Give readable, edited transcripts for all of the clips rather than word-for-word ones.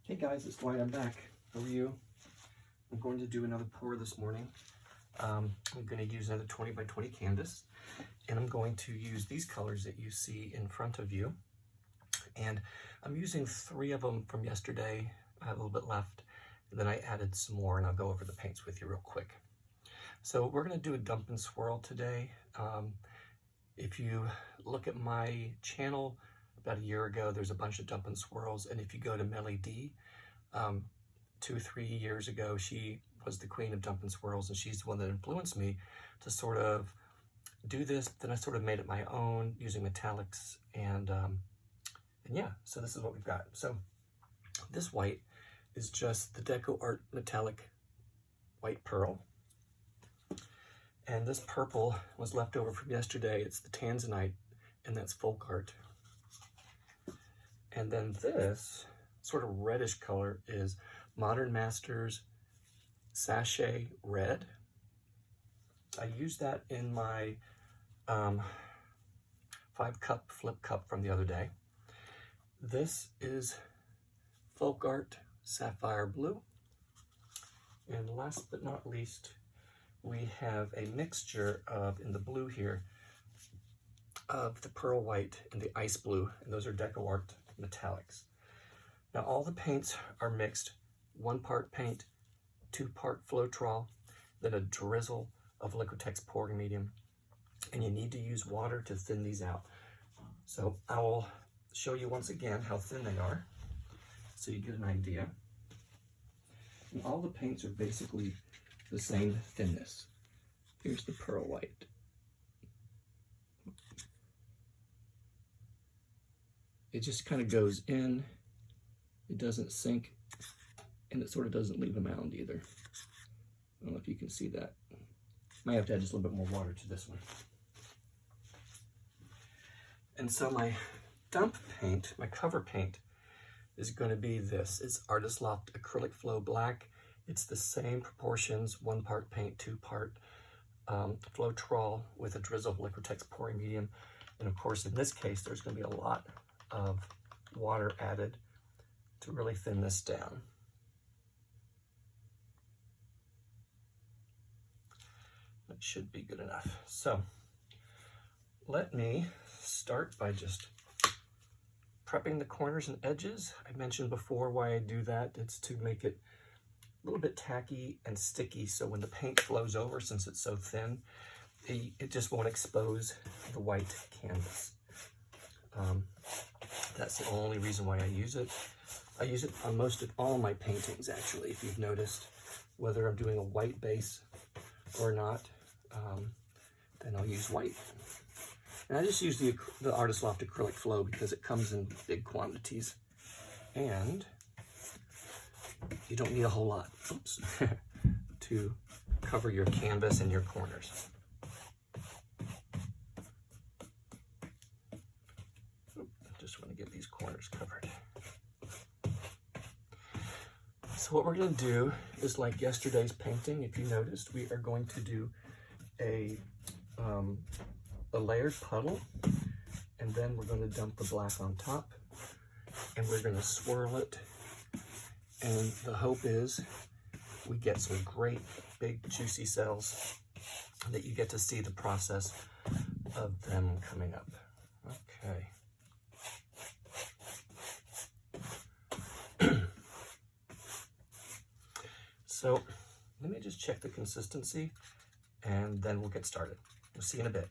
Hey guys, it's Dwight. I'm back. How are you? I'm going to do another pour this morning. I'm going to use another 20 by 20 canvas, and I'm going to use these colors that you see in front of you. And I'm using 3 of them from yesterday. I have a little bit left, and then I added some more, and I'll go over the paints with you real quick. So we're going to do a dump and swirl today. If you look at my channel, about a year ago, there's a bunch of dump and swirls, and if you go to MelyD, 2-3 years ago, she was the queen of dump and swirls, and she's the one that influenced me to sort of do this. Then I sort of made it my own using metallics, and yeah, so this is what we've got. So this white is just the Deco Art metallic white pearl, and this purple was left over from yesterday. It's the tanzanite, and that's folk art. And then this sort of reddish color is Modern Masters Sachet Red. I used that in my 5-cup flip cup from the other day. This is Folk Art Sapphire Blue. And last but not least, we have a mixture of, in the blue here, of the pearl white and the ice blue, and those are Deco Art metallics. Now all the paints are mixed, 1 part paint, 2 part floetrol, then a drizzle of luquitex pouring medium, and you need to use water to thin these out. So I will show you once again how thin they are, so you get an idea. And all the paints are basically the same thinness. Here's the pearl white. It just kind of goes in, it doesn't sink, and it sort of doesn't leave a mound either. I don't know if you can see that. Might have to add just a little bit more water to this one. And so my dump paint, my cover paint, is going to be this. It's Artist Loft Acrylic Flow Black. It's the same proportions, 1 part paint, 2 part floetrol with a drizzle of liquitex pouring medium. And of course, in this case, there's going to be a lot of water added to really thin this down. That should be good enough. So let me start by just prepping the corners and edges. I mentioned before why I do that. It's to make it a little bit tacky and sticky, so when the paint flows over, since it's so thin, it just won't expose the white canvas. That's the only reason why I use it. I use it on most of all my paintings, actually, if you've noticed. Whether I'm doing a white base or not, then I'll use white. And I just use the Artist Loft Acrylic Flow because it comes in big quantities, and you don't need a whole lot, oops, to cover your canvas and your corners. Just want to get these corners covered. So what we're going to do is, like yesterday's painting, if you noticed, we are going to do a layered puddle, and then we're going to dump the black on top, and we're going to swirl it, and the hope is we get some great big juicy cells that you get to see the process of them coming up. Okay. So let me just check the consistency, and then we'll get started. We'll see you in a bit.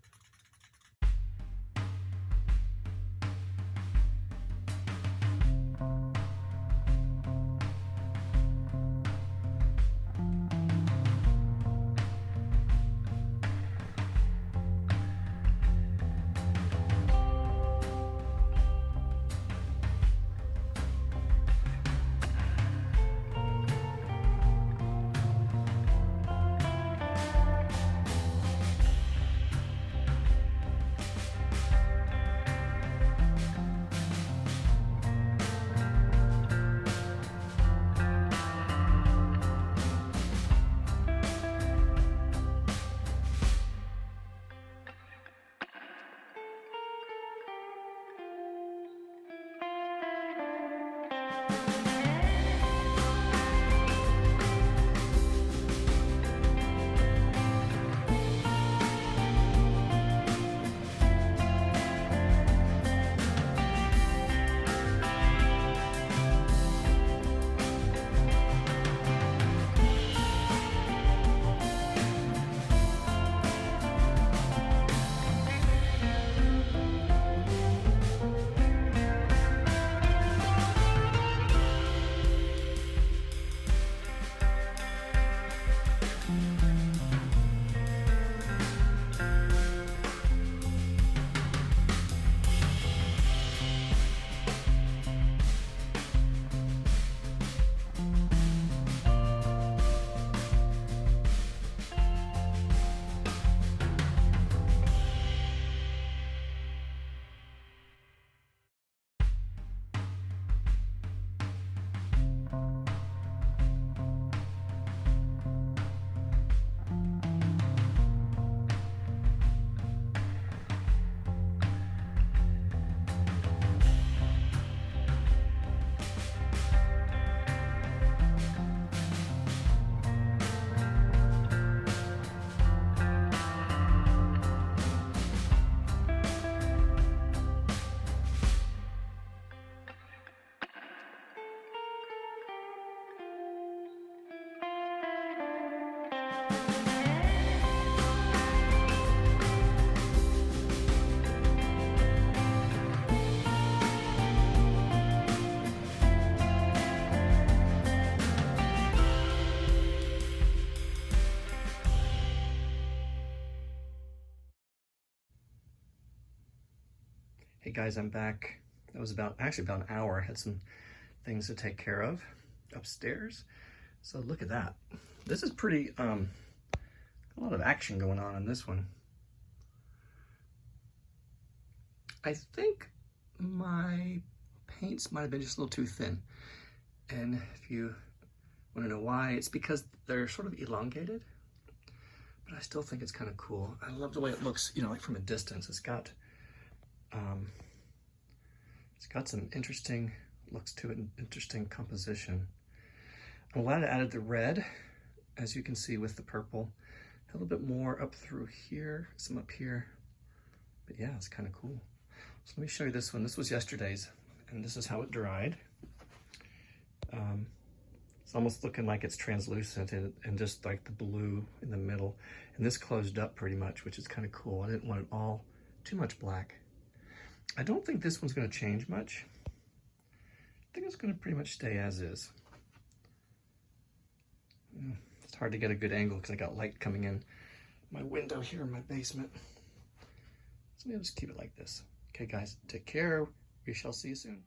Hey guys, I'm back. That was actually about an hour. I had some things to take care of upstairs. So look at that. This is pretty, a lot of action going on in this one. I think my paints might have been just a little too thin. And if you want to know why, it's because they're sort of elongated, but I still think it's kind of cool. I love the way it looks, you know, like from a distance. It's got some interesting looks to it, and interesting composition. I'm glad I added the red, as you can see with the purple. A little bit more up through here, some up here. But yeah, it's kind of cool. So let me show you this one. This was yesterday's, and this is how it dried. It's almost looking like it's translucent and just like the blue in the middle. And this closed up pretty much, which is kind of cool. I didn't want it all too much black. I don't think this one's going to change much. I think it's going to pretty much stay as is. It's hard to get a good angle because I got light coming in my window here in my basement. So maybe I'll just keep it like this. Okay guys, take care. We shall see you soon.